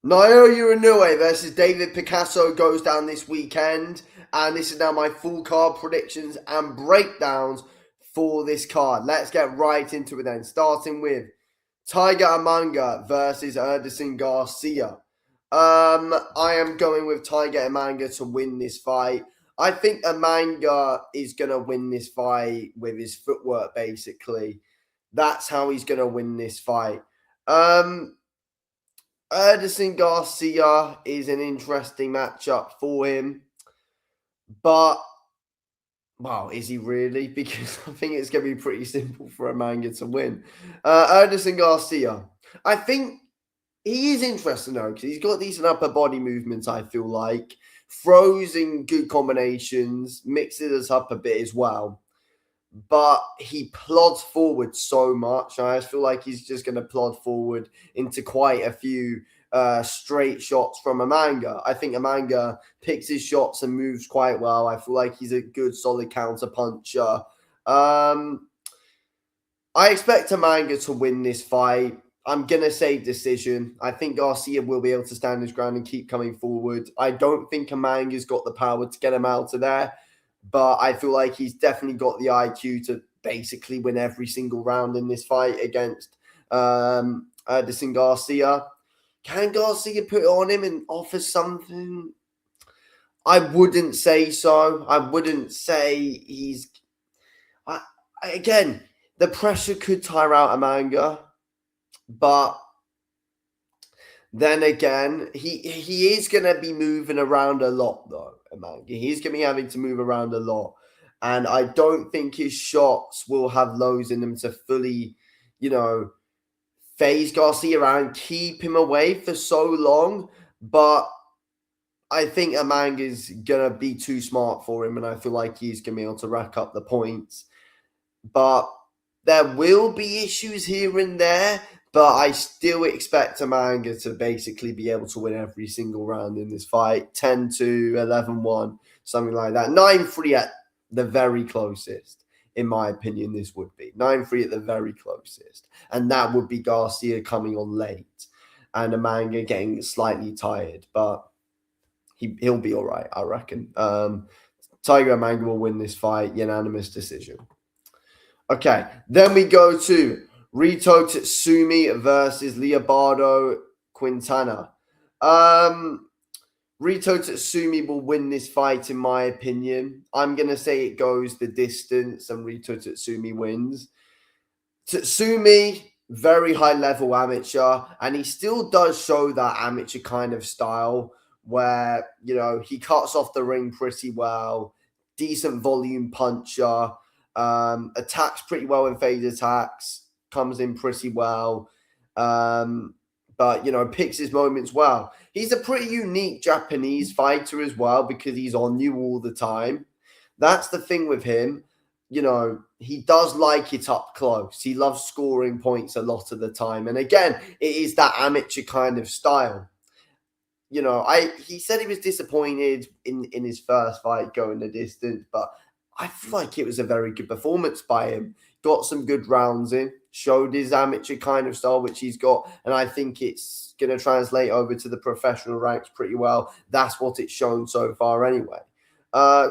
Naoya Inoue versus David Picasso goes down this weekend, and this is now my full card predictions and breakdowns for this card. Let's get right into it then, starting with Tiger Amanga versus Ederson Garcia. I am going with Tiger Amanga to win this fight. I think Amanga is going to win this fight with his footwork, basically. That's how he's going to win this fight. Ederson Garcia is an interesting matchup for him, but wow, is he really? Because I think it's going to be pretty simple for Amanga to win. Ederson Garcia, I think he is interesting though, because he's got decent upper body movements, I feel like. Throws in good combinations, mixes us up a bit as well. But he plods forward so much. I just feel like he's just going to plod forward into quite a few straight shots from Amanga. I think Amanga picks his shots and moves quite well. I feel like he's a good, solid counter puncher. I expect Amanga to win this fight. I'm going to say decision. I think Garcia will be able to stand his ground and keep coming forward. I don't think Amanga's got the power to get him out of there, but I feel like he's definitely got the IQ to basically win every single round in this fight against Ederson Garcia. Can Garcia put it on him and offer something? I wouldn't say so. I wouldn't say he's... Again, the pressure could tire out Amanga, but then again, he is going to be moving around a lot, though, Amanga. He's going to be having to move around a lot. And I don't think his shots will have lows in them to fully, phase Garcia around, keep him away for so long. But I think Amanga's going to be too smart for him, and I feel like he's going to be able to rack up the points. But there will be issues here and there, but I still expect Amanga to basically be able to win every single round in this fight. 10-2, 11-1, something like that. 9-3 at the very closest, in my opinion, this would be. 9-3 at the very closest. And that would be Garcia coming on late and Amanga getting slightly tired. But he'll be all right, I reckon. Tiger Amanga will win this fight, unanimous decision. Okay, then we go to Rito Tatsumi versus Leobardo Quintana. Rito Tatsumi will win this fight, in my opinion. I'm going to say it goes the distance and Rito Tatsumi wins. Tatsumi, very high-level amateur, and he still does show that amateur kind of style where, he cuts off the ring pretty well, decent volume puncher, attacks pretty well in phase attacks, comes in pretty well, but, picks his moments well. He's a pretty unique Japanese fighter as well because he's on you all the time. That's the thing with him. He does like it up close. He loves scoring points a lot of the time. And again, it is that amateur kind of style. He said he was disappointed in his first fight going the distance, but I feel like it was a very good performance by him. Got some good rounds in, showed his amateur kind of style, which he's got, and I think it's going to translate over to the professional ranks pretty well. That's what it's shown so far anyway.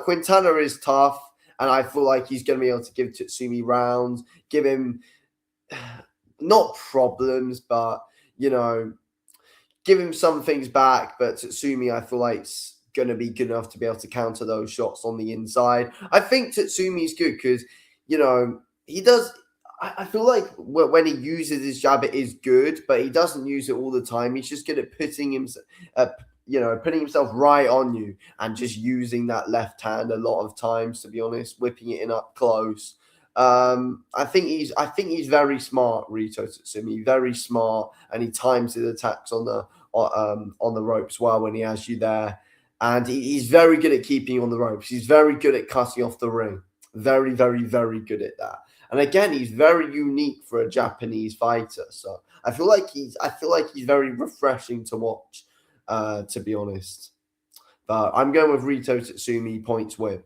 Quintana is tough, and I feel like he's going to be able to give Tatsumi rounds, give him not problems, but, give him some things back. But Tatsumi, I feel like it's going to be good enough to be able to counter those shots on the inside. I think Tatsumi's good because, he does. I feel like when he uses his jab, it is good, but he doesn't use it all the time. He's just good at putting himself right on you and just using that left hand a lot of times, to be honest, whipping it in up close. I think he's very smart, Rito Tatsumi, very smart, and he times his attacks on the ropes well when he has you there. And he's very good at keeping you on the ropes. He's very good at cutting off the ring. Very, very, very good at that. And again, he's very unique for a Japanese fighter. So I feel like he's very refreshing to watch, to be honest. But I'm going with Rito Tatsumi points win.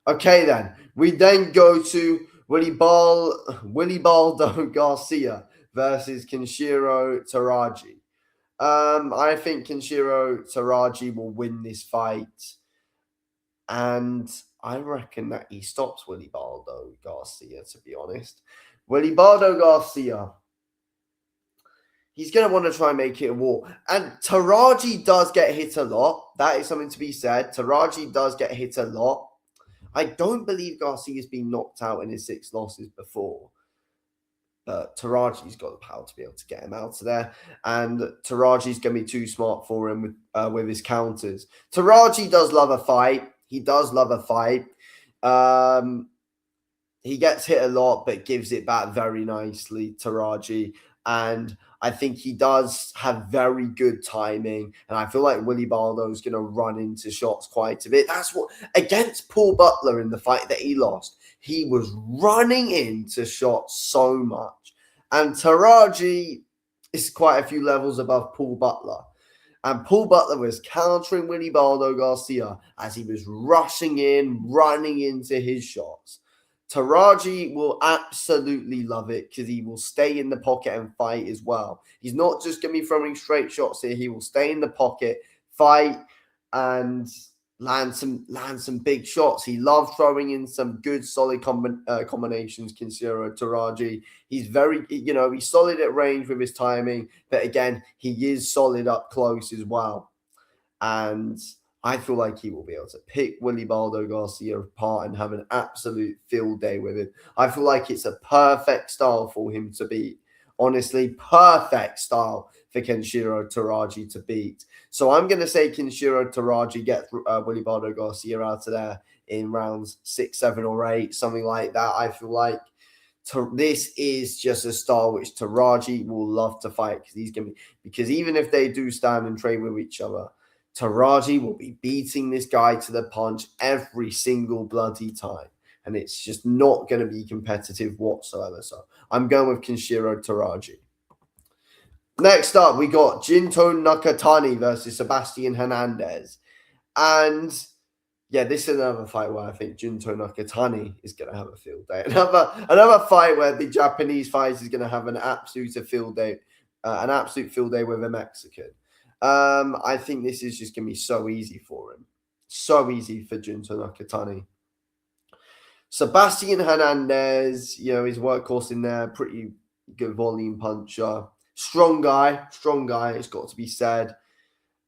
Okay, then. We then go to Willie Baldo Garcia versus Kenshiro Taraji. I think Kenshiro Taraji will win this fight, and I reckon that he stops Willie Baldo Garcia, to be honest. Willie Baldo Garcia, he's going to want to try and make it a war. And Taraji does get hit a lot. That is something to be said. Taraji does get hit a lot. I don't believe Garcia's been knocked out in his 6 losses before. But Taraji's got the power to be able to get him out of there. And Taraji's going to be too smart for him with his counters. Taraji does love a fight. He does love a fight. He gets hit a lot, but gives it back very nicely, Taraji. And I think he does have very good timing. And I feel like Willie Baldo's going to run into shots quite a bit. That's what, against Paul Butler in the fight that he lost, he was running into shots so much. And Taraji is quite a few levels above Paul Butler. And Paul Butler was countering Willie Baldo Garcia as he was rushing in, running into his shots. Taraji will absolutely love it because he will stay in the pocket and fight as well. He's not just going to be throwing straight shots here. He will stay in the pocket, fight, and land some big shots. He loves throwing in some good, solid combinations, Kenshiro Taraji. He's very, he's solid at range with his timing, but again, he is solid up close as well. And I feel like he will be able to pick Willie Baldo Garcia apart and have an absolute field day with him. I feel like it's a perfect style for him to beat. Honestly, perfect style for Kenshiro Taraji to beat. So I'm going to say Kenshiro Taraji gets Willie Baldo Garcia out of there in rounds 6, 7, or 8, something like that. I feel like this is just a style which Taraji will love to fight because even if they do stand and train with each other, Taraji will be beating this guy to the punch every single bloody time. And it's just not going to be competitive whatsoever. So I'm going with Kenshiro Taraji. Next up, we got Jinto Nakatani versus Sebastian Hernandez. And yeah, this is another fight where I think Jinto Nakatani is going to have a field day. Another fight where the Japanese fighter is going to have an absolute field day with a Mexican. I think this is just going to be so easy for him. So easy for Jinto Nakatani. Sebastian Hernandez, his workhorse in there, pretty good volume puncher. Strong guy, it's got to be said.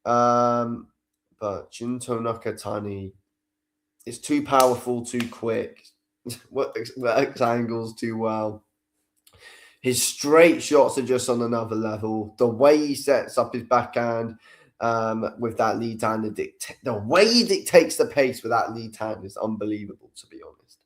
But Jinto Nakatani is too powerful, too quick, works angles too well. His straight shots are just on another level. The way he sets up his backhand with that lead hand, the way he dictates the pace with that lead hand is unbelievable, to be honest.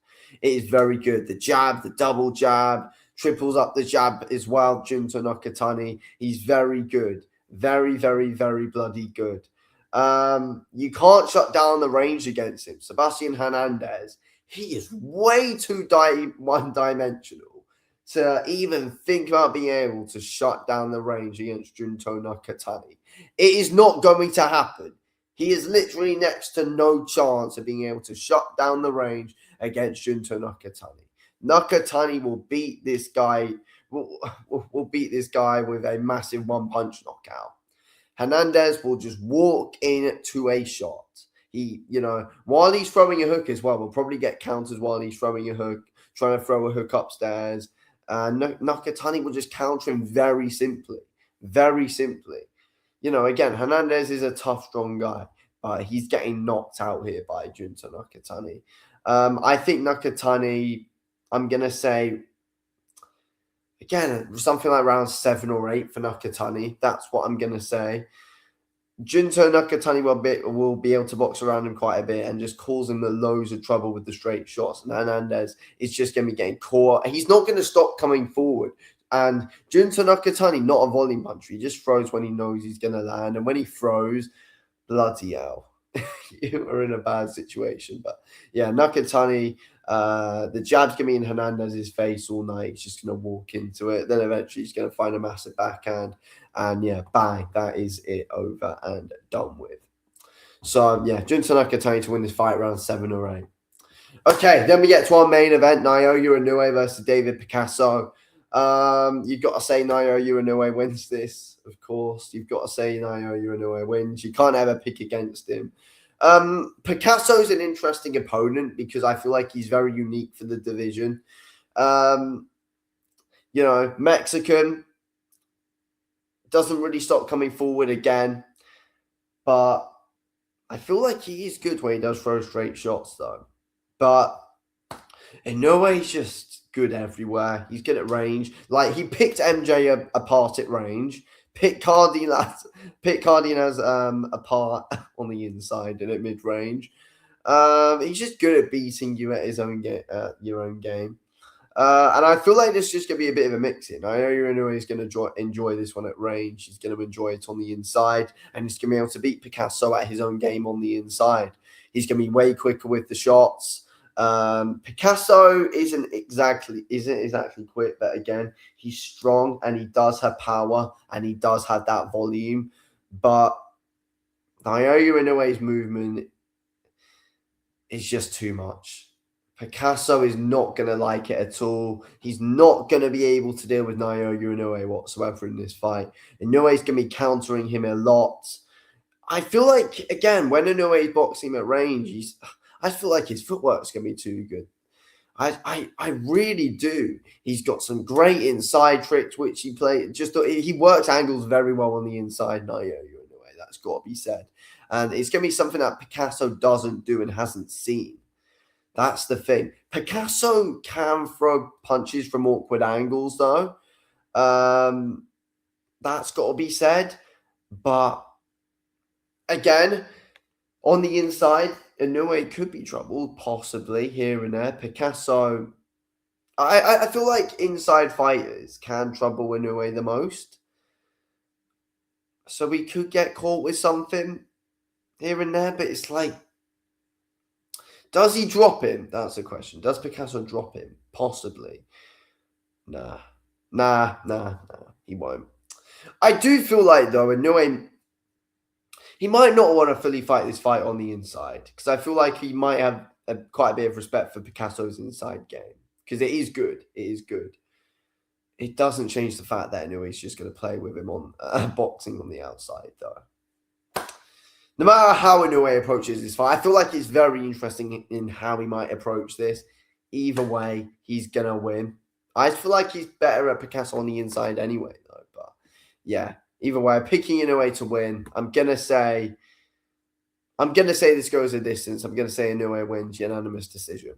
It is very good. The jab, the double jab, triples up the jab as well. Jinto Nakatani, he's very good. Very, very, very bloody good. You can't shut down the range against him. Sebastian Hernandez, he is way too one-dimensional to even think about being able to shut down the range against Jinto Nakatani. It is not going to happen. He is literally next to no chance of being able to shut down the range against Jinto Nakatani. Nakatani will beat this guy. Will beat this guy with a massive one-punch knockout. Hernandez will just walk into a shot. He, while he's throwing a hook as well, will probably get counters while he's throwing a hook, trying to throw a hook upstairs. Nakatani will just counter him very simply. Very simply. Again, Hernandez is a tough, strong guy, but he's getting knocked out here by Jinto Nakatani. I think Nakatani, I'm going to say, again, something like round 7 or 8 for Nakatani. That's what I'm going to say. Jinto Nakatani will be able to box around him quite a bit and just cause him loads of trouble with the straight shots. And Hernandez is just going to be getting caught. He's not going to stop coming forward. And Jinto Nakatani, not a volume puncher. He just throws when he knows he's going to land. And when he throws, bloody hell, you are in a bad situation. But yeah, Nakatani, the jab's going to be in Hernandez's face all night. He's just going to walk into it. Then eventually he's going to find a massive backhand. And yeah, bang, that is it, over and done with. So yeah, Jinto Nakatani to win this fight round 7 or 8. Okay, then we get to our main event, Naoya Inoue versus David Picasso. You've got to say Naoya Inoue wins this, of course. You've got to say Naoya Inoue wins. You can't ever pick against him. Picasso's an interesting opponent because I feel like he's very unique for the division. Mexican doesn't really stop coming forward again, but I feel like he is good when he does throw straight shots, though. But Inoue's just good everywhere. He's good at range. Like, he picked MJ apart at range, picked Cardenas apart on the inside and at mid range. He's just good at beating you at your own game. And I feel like this is just going to be a bit of a mix-in. I know Inoue is going to enjoy this one at range. He's going to enjoy it on the inside. And he's going to be able to beat Picasso at his own game on the inside. He's going to be way quicker with the shots. Picasso isn't exactly quick, but again, he's strong and he does have power and he does have that volume. But Naoya Inoue's movement is just too much. Picasso is not going to like it at all. He's not going to be able to deal with Naoya Inoue whatsoever in this fight. Inoue's going to be countering him a lot. I feel like, again, when Inoue is boxing at range, I feel like his footwork's going to be too good. I really do. He's got some great inside tricks, which he plays. He works angles very well on the inside, Naoya Inoue. That's got to be said. And it's going to be something that Picasso doesn't do and hasn't seen. That's the thing. Picasso can throw punches from awkward angles, though. That's got to be said. But again, on the inside, Inoue could be troubled, possibly here and there. Picasso, I feel like inside fighters can trouble Inoue the most. So we could get caught with something here and there, but it's like, does he drop him? That's the question. Does Picasso drop him? Possibly. Nah. He won't. I do feel like, though, Inoue, he might not want to fully fight this fight on the inside because I feel like he might have quite a bit of respect for Picasso's inside game because it is good. It is good. It doesn't change the fact that Inoue is just going to play with him on boxing on the outside, though. No matter how Inoue approaches this fight, I feel like it's very interesting in how he might approach this. Either way, he's going to win. I feel like he's better at Picasso on the inside anyway, though. But yeah, either way, picking Inoue to win. I'm gonna say this goes a distance. I'm gonna say Inoue wins unanimous decision.